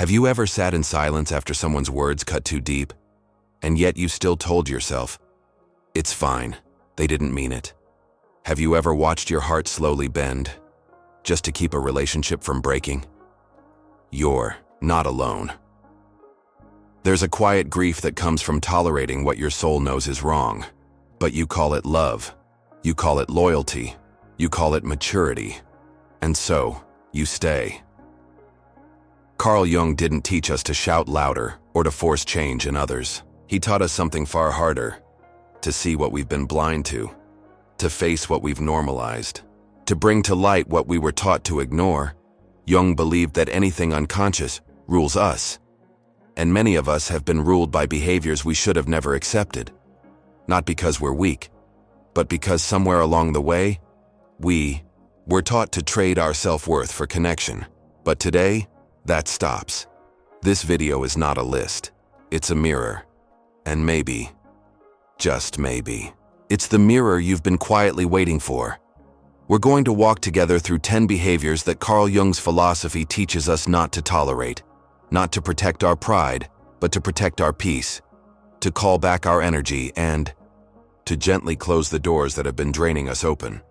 Have you ever sat in silence after someone's words cut too deep, and yet you still told yourself, "It's fine, they didn't mean it"? Have you ever watched your heart slowly bend, just to keep a relationship from breaking? You're not alone. There's a quiet grief that comes from tolerating what your soul knows is wrong, but you call it love, you call it loyalty, you call it maturity, and so you stay. Carl Jung didn't teach us to shout louder or to force change in others. He taught us something far harder: to see what we've been blind to face what we've normalized, to bring to light what we were taught to ignore. Jung believed that anything unconscious rules us, and many of us have been ruled by behaviors we should have never accepted, not because we're weak, but because somewhere along the way, we were taught to trade our self-worth for connection. But today, that stops. This video is not a list. It's a mirror. And maybe, just maybe, it's the mirror you've been quietly waiting for. We're going to walk together through 10 behaviors that Carl Jung's philosophy teaches us not to tolerate, not to protect our pride, but to protect our peace, to call back our energy, and to gently close the doors that have been draining us open.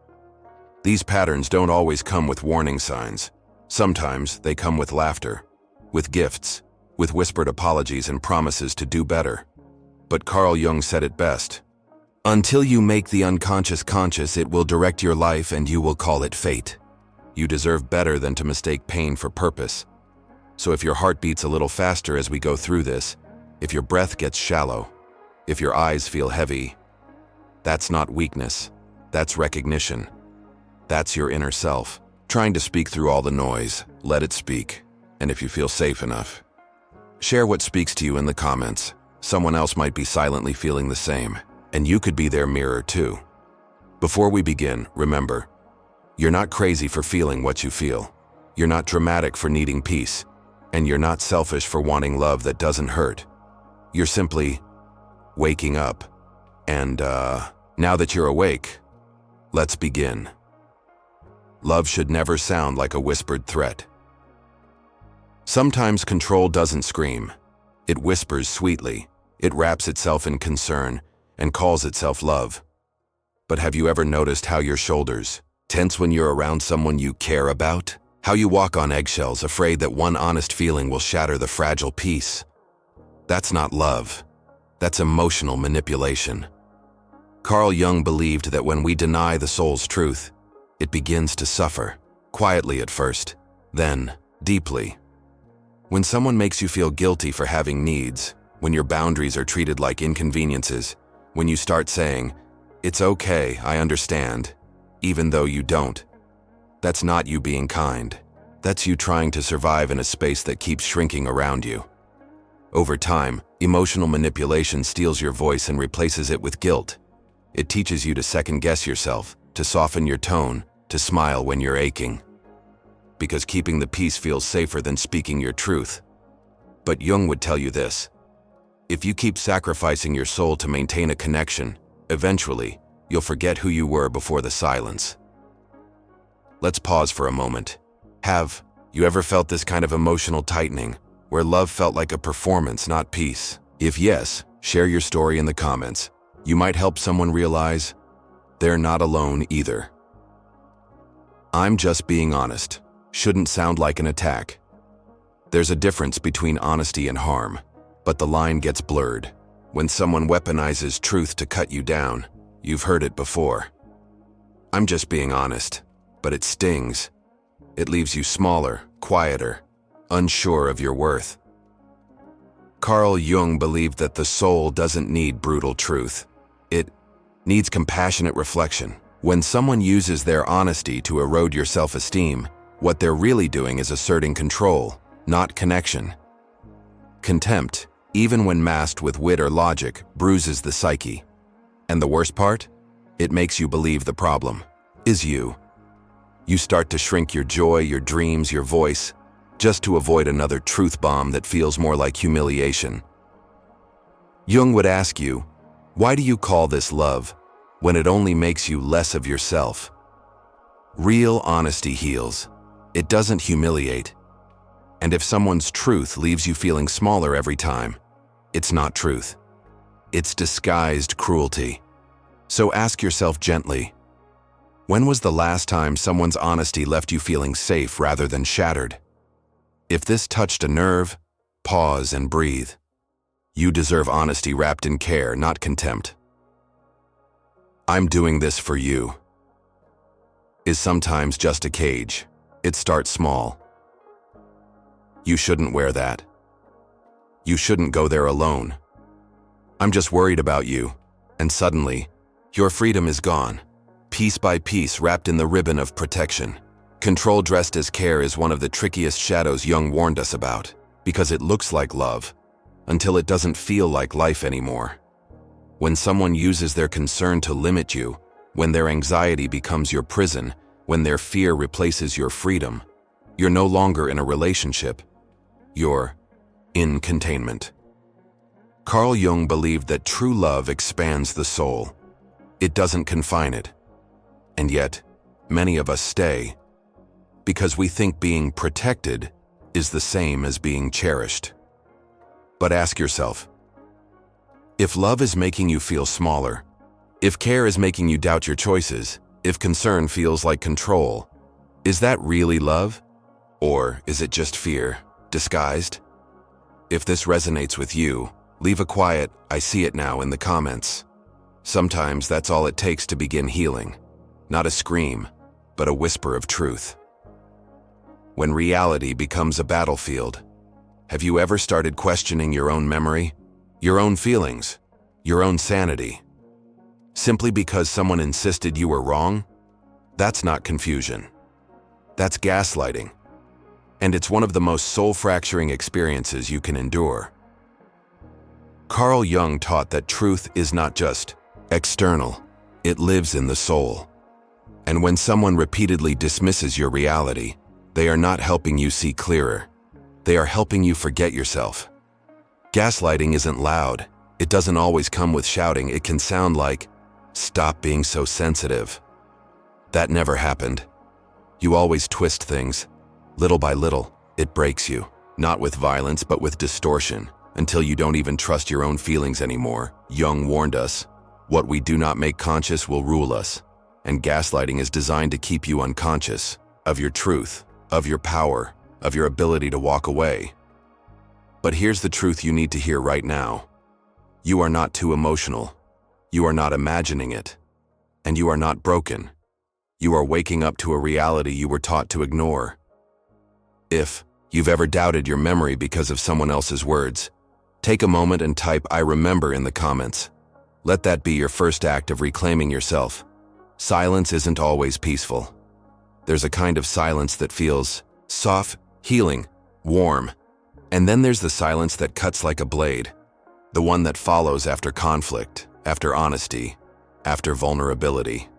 These patterns don't always come with warning signs. Sometimes they come with laughter, with gifts, with whispered apologies and promises to do better. But Carl Jung said it best: "Until you make the unconscious conscious, it will direct your life and you will call it fate." You deserve better than to mistake pain for purpose. So if your heart beats a little faster as we go through this, if your breath gets shallow, if your eyes feel heavy, that's not weakness, that's recognition. That's your inner self, trying to speak through all the noise. Let it speak. And if you feel safe enough, share what speaks to you in the comments. Someone else might be silently feeling the same, and you could be their mirror too. Before we begin, remember, you're not crazy for feeling what you feel. You're not dramatic for needing peace, and you're not selfish for wanting love that doesn't hurt. You're simply waking up. And now that you're awake, let's begin. Love should never sound like a whispered threat. Sometimes control doesn't scream. It whispers sweetly. It wraps itself in concern and calls itself love. But have you ever noticed how your shoulders tense when you're around someone you care about? How you walk on eggshells, afraid that one honest feeling will shatter the fragile peace? That's not love. That's emotional manipulation. Carl Jung believed that when we deny the soul's truth, it begins to suffer, quietly at first, then deeply. When someone makes you feel guilty for having needs, when your boundaries are treated like inconveniences, when you start saying, "It's okay, I understand," even though you don't, that's not you being kind. That's you trying to survive in a space that keeps shrinking around you. Over time, emotional manipulation steals your voice and replaces it with guilt. It teaches you to second-guess yourself, to soften your tone, to smile when you're aching. Because keeping the peace feels safer than speaking your truth. But Jung would tell you this: if you keep sacrificing your soul to maintain a connection, eventually, you'll forget who you were before the silence. Let's pause for a moment. Have you ever felt this kind of emotional tightening, where love felt like a performance, not peace? If yes, share your story in the comments. You might help someone realize they're not alone either. "I'm just being honest" shouldn't sound like an attack. There's a difference between honesty and harm, but the line gets blurred. When someone weaponizes truth to cut you down, you've heard it before. "I'm just being honest," but it stings. It leaves you smaller, quieter, unsure of your worth. Carl Jung believed that the soul doesn't need brutal truth. It needs compassionate reflection. When someone uses their honesty to erode your self-esteem, what they're really doing is asserting control, not connection. Contempt, even when masked with wit or logic, bruises the psyche. And the worst part? It makes you believe the problem is you. You start to shrink your joy, your dreams, your voice, just to avoid another truth bomb that feels more like humiliation. Jung would ask you, why do you call this love when it only makes you less of yourself? Real honesty heals. It doesn't humiliate. And if someone's truth leaves you feeling smaller every time, it's not truth. It's disguised cruelty. So ask yourself gently, when was the last time someone's honesty left you feeling safe rather than shattered? If this touched a nerve, pause and breathe. You deserve honesty wrapped in care, not contempt. I'm doing this for you is sometimes just a cage. It starts small. You shouldn't wear that. You shouldn't go there alone. I'm just worried about you. And suddenly, your freedom is gone, piece by piece wrapped in the ribbon of protection. Control dressed as care is one of the trickiest shadows Jung warned us about, because it looks like love, until it doesn't feel like life anymore. When someone uses their concern to limit you, when their anxiety becomes your prison, when their fear replaces your freedom, you're no longer in a relationship. You're in containment. Carl Jung believed that true love expands the soul. It doesn't confine it. And yet, many of us stay because we think being protected is the same as being cherished. But ask yourself, if love is making you feel smaller, if care is making you doubt your choices, if concern feels like control, is that really love? Or is it just fear, disguised? If this resonates with you, leave a quiet, "I see it now" in the comments. Sometimes that's all it takes to begin healing. Not a scream, but a whisper of truth. When reality becomes a battlefield, have you ever started questioning your own memory, your own feelings, your own sanity? Simply because someone insisted you were wrong? That's not confusion. That's gaslighting. And it's one of the most soul-fracturing experiences you can endure. Carl Jung taught that truth is not just external, it lives in the soul. And when someone repeatedly dismisses your reality, they are not helping you see clearer. They are helping you forget yourself. Gaslighting isn't loud. It doesn't always come with shouting. It can sound like, "Stop being so sensitive." That never happened. You always twist things. Little by little, it breaks you, not with violence but with distortion, until you don't even trust your own feelings anymore. Jung warned us, what we do not make conscious will rule us, and gaslighting is designed to keep you unconscious of your truth, of your power, of your ability to walk away. But here's the truth you need to hear right now. You are not too emotional. You are not imagining it. And you are not broken. You are waking up to a reality you were taught to ignore. If you've ever doubted your memory because of someone else's words, take a moment and type "I remember" in the comments. Let that be your first act of reclaiming yourself. Silence isn't always peaceful. There's a kind of silence that feels soft, healing, warm. And then there's the silence that cuts like a blade, the one that follows after conflict, after honesty, after vulnerability.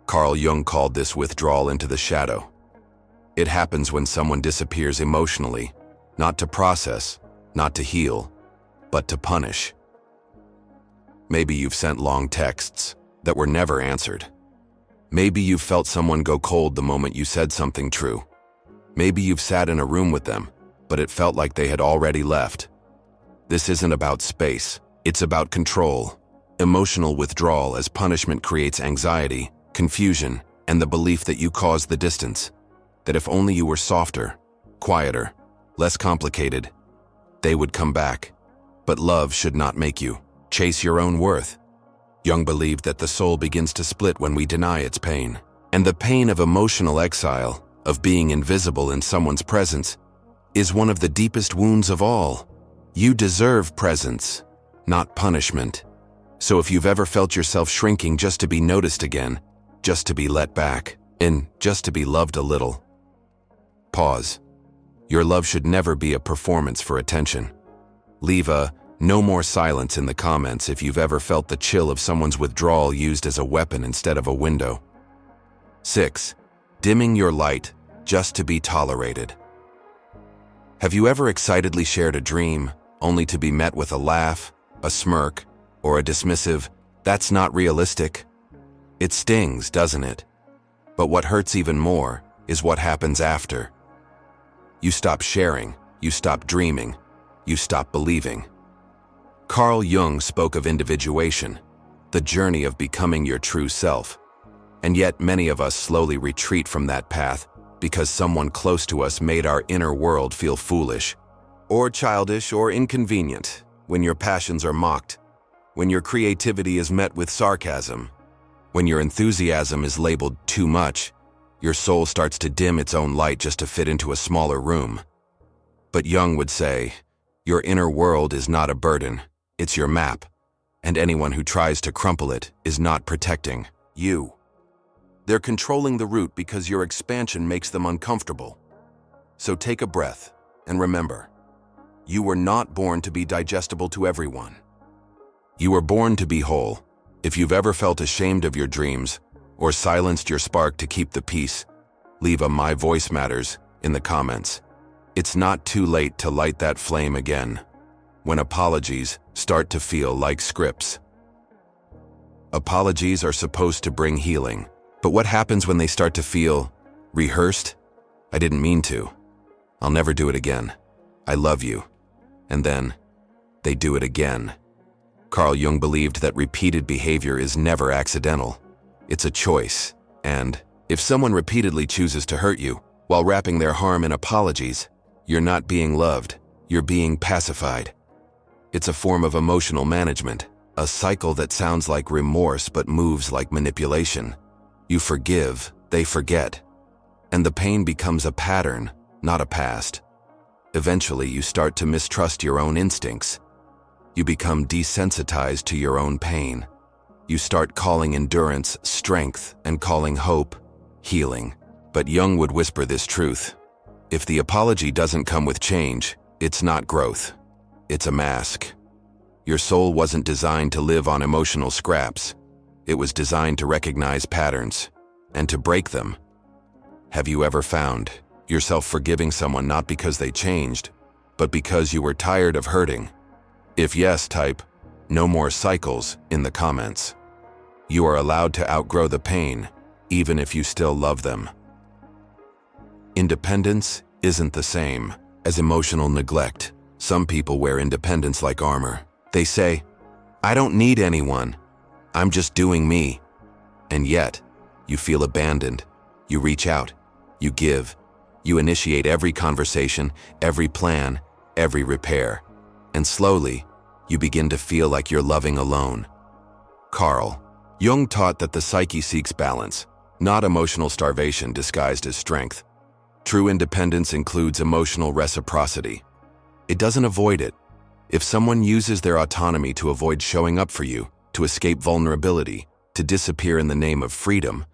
Carl Jung called this withdrawal into the shadow. It happens when someone disappears emotionally, not to process, not to heal, but to punish. Maybe you've sent long texts that were never answered. Maybe you've felt someone go cold the moment you said something true. Maybe you've sat in a room with them, but it felt like they had already left. This isn't about space, it's about control. Emotional withdrawal as punishment creates anxiety, confusion, and the belief that you caused the distance. That if only you were softer, quieter, less complicated, they would come back. But love should not make you chase your own worth. Jung believed that the soul begins to split when we deny its pain. And the pain of emotional exile, of being invisible in someone's presence, is one of the deepest wounds of all. You deserve presence, not punishment. So if you've ever felt yourself shrinking just to be noticed again, just to be let back, and just to be loved a little, pause. Your love should never be a performance for attention. Leave a "no more silence" in the comments if you've ever felt the chill of someone's withdrawal used as a weapon instead of a window. 6. Dimming your light just to be tolerated. Have you ever excitedly shared a dream, only to be met with a laugh, a smirk, or a dismissive, "That's not realistic"? It stings, doesn't it? But what hurts even more is what happens after. You stop sharing, you stop dreaming, you stop believing. Carl Jung spoke of individuation, the journey of becoming your true self. And yet many of us slowly retreat from that path because someone close to us made our inner world feel foolish, or childish, or inconvenient. When your passions are mocked, when your creativity is met with sarcasm, when your enthusiasm is labeled too much, your soul starts to dim its own light just to fit into a smaller room. But Jung would say, your inner world is not a burden, it's your map, and anyone who tries to crumple it is not protecting you. They're controlling the route because your expansion makes them uncomfortable. So take a breath and remember, you were not born to be digestible to everyone. You were born to be whole. If you've ever felt ashamed of your dreams or silenced your spark to keep the peace, leave a "My Voice Matters" in the comments. It's not too late to light that flame again, when apologies start to feel like scripts. Apologies are supposed to bring healing, but what happens when they start to feel rehearsed? I didn't mean to. I'll never do it again. I love you. And then they do it again. Carl Jung believed that repeated behavior is never accidental. It's a choice, and if someone repeatedly chooses to hurt you while wrapping their harm in apologies, you're not being loved, you're being pacified. It's a form of emotional management, a cycle that sounds like remorse but moves like manipulation. You forgive, they forget, and the pain becomes a pattern, not a past. Eventually, you start to mistrust your own instincts. You become desensitized to your own pain. You start calling endurance strength and calling hope healing. But Jung would whisper this truth. If the apology doesn't come with change, it's not growth. It's a mask. Your soul wasn't designed to live on emotional scraps. It was designed to recognize patterns and to break them. Have you ever found yourself forgiving someone not because they changed, but because you were tired of hurting? If yes, type "No more cycles" in the comments. You are allowed to outgrow the pain, even if you still love them. Independence isn't the same as emotional neglect. Some people wear independence like armor. They say, "I don't need anyone. I'm just doing me." And yet, you feel abandoned. You reach out. You give. You initiate every conversation, every plan, every repair. And slowly, you begin to feel like you're loving alone. Carl Jung taught that the psyche seeks balance, not emotional starvation disguised as strength. True independence includes emotional reciprocity. It doesn't avoid it. If someone uses their autonomy to avoid showing up for you, to escape vulnerability, to disappear in the name of freedom,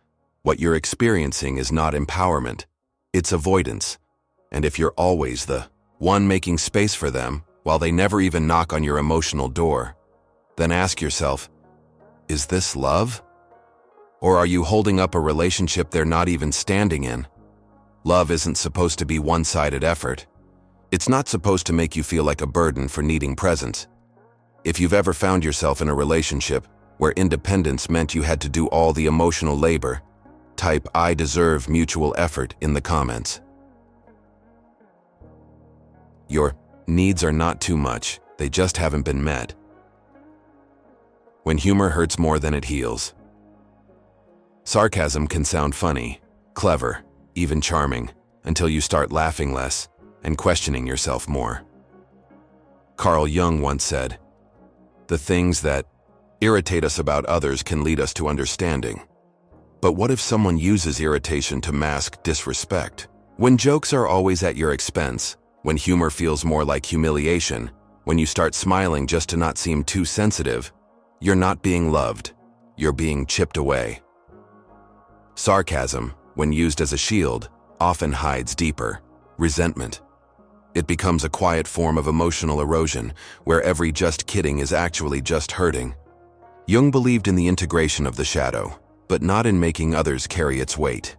what you're experiencing is not empowerment, it's avoidance. And if you're always the one making space for them, while they never even knock on your emotional door, then ask yourself, is this love? Or are you holding up a relationship they're not even standing in? Love isn't supposed to be one-sided effort. It's not supposed to make you feel like a burden for needing presence. If you've ever found yourself in a relationship where independence meant you had to do all the emotional labor, type "I deserve mutual effort" in the comments. Your needs are not too much, they just haven't been met. When humor hurts more than it heals. Sarcasm can sound funny, clever, even charming, until you start laughing less and questioning yourself more. Carl Jung once said, "The things that irritate us about others can lead us to understanding. But what if someone uses irritation to mask disrespect? When jokes are always at your expense, when humor feels more like humiliation, when you start smiling just to not seem too sensitive, you're not being loved, you're being chipped away." Sarcasm, when used as a shield, often hides deeper resentment. It becomes a quiet form of emotional erosion, where every "just kidding" is actually just hurting. Jung believed in the integration of the shadow, but not in making others carry its weight.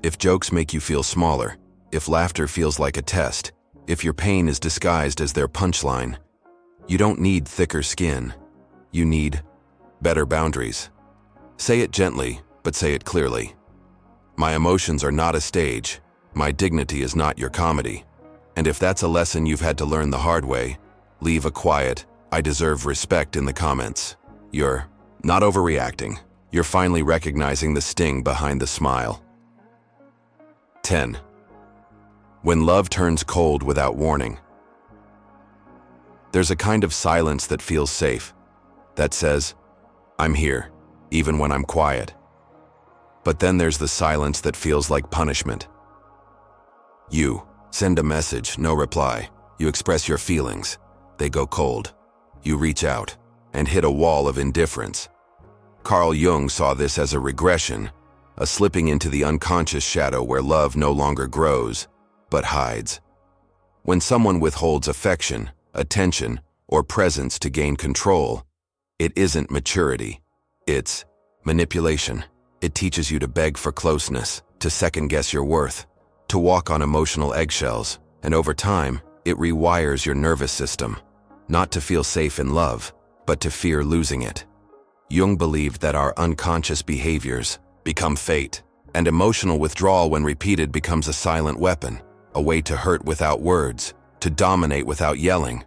If jokes make you feel smaller, if laughter feels like a test, if your pain is disguised as their punchline, you don't need thicker skin. You need better boundaries. Say it gently, but say it clearly. My emotions are not a stage. My dignity is not your comedy. And if that's a lesson you've had to learn the hard way, leave a quiet, "I deserve respect" in the comments. You're not overreacting. You're finally recognizing the sting behind the smile. 10. When love turns cold without warning. There's a kind of silence that feels safe, that says, "I'm here, even when I'm quiet." But then there's the silence that feels like punishment. You send a message, no reply. You express your feelings. They go cold. You reach out and hit a wall of indifference. Carl Jung saw this as a regression, a slipping into the unconscious shadow where love no longer grows, but hides. When someone withholds affection, attention, or presence to gain control, it isn't maturity. It's manipulation. It teaches you to beg for closeness, to second-guess your worth, to walk on emotional eggshells, and over time, it rewires your nervous system, not to feel safe in love, but to fear losing it. Jung believed that our unconscious behaviors become fate, and emotional withdrawal when repeated becomes a silent weapon, a way to hurt without words, to dominate without yelling.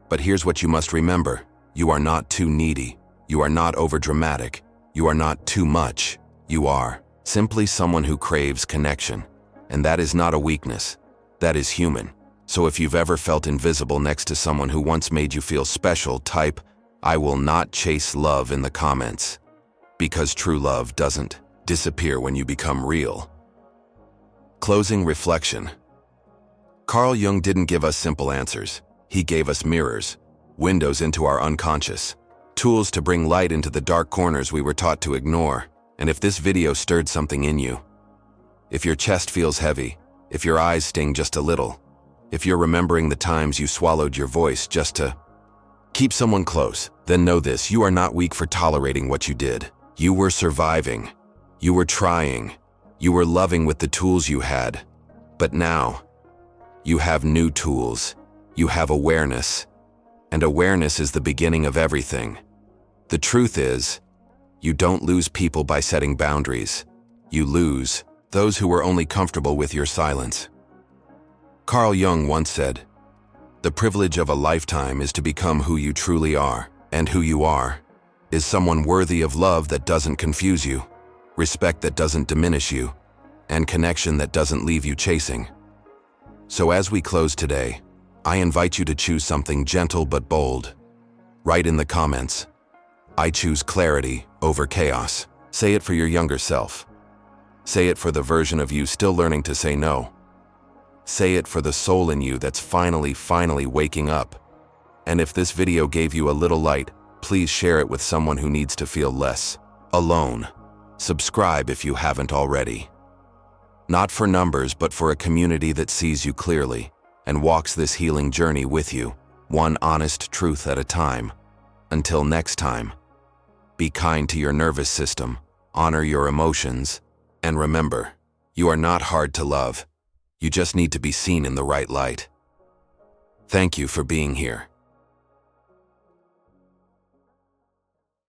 But here's what you must remember. You are not too needy. You are not overdramatic. You are not too much. You are simply someone who craves connection. And that is not a weakness. That is human. So if you've ever felt invisible next to someone who once made you feel special, type, "I will not chase love" in the comments. Because true love doesn't disappear when you become real. Closing reflection. Carl Jung didn't give us simple answers. He gave us mirrors, windows into our unconscious, tools to bring light into the dark corners we were taught to ignore. And if this video stirred something in you, if your chest feels heavy, if your eyes sting just a little, if you're remembering the times you swallowed your voice just to keep someone close, then know this: you are not weak for tolerating what you did. You were surviving. You were trying. You were loving with the tools you had. But now, you have new tools. You have awareness. And awareness is the beginning of everything. The truth is, you don't lose people by setting boundaries. You lose those who were only comfortable with your silence. Carl Jung once said, "The privilege of a lifetime is to become who you truly are, and who you are is someone worthy of love that doesn't confuse you, respect that doesn't diminish you, and connection that doesn't leave you chasing." So as we close today, I invite you to choose something gentle but bold. Write in the comments, "I choose clarity over chaos." Say it for your younger self. Say it for the version of you still learning to say no. Say it for the soul in you that's finally waking up. And if this video gave you a little light, please share it with someone who needs to feel less alone. Subscribe if you haven't already. Not for numbers, but for a community that sees you clearly and walks this healing journey with you, one honest truth at a time. Until next time, be kind to your nervous system, honor your emotions, and remember, you are not hard to love. You just need to be seen in the right light. Thank you for being here.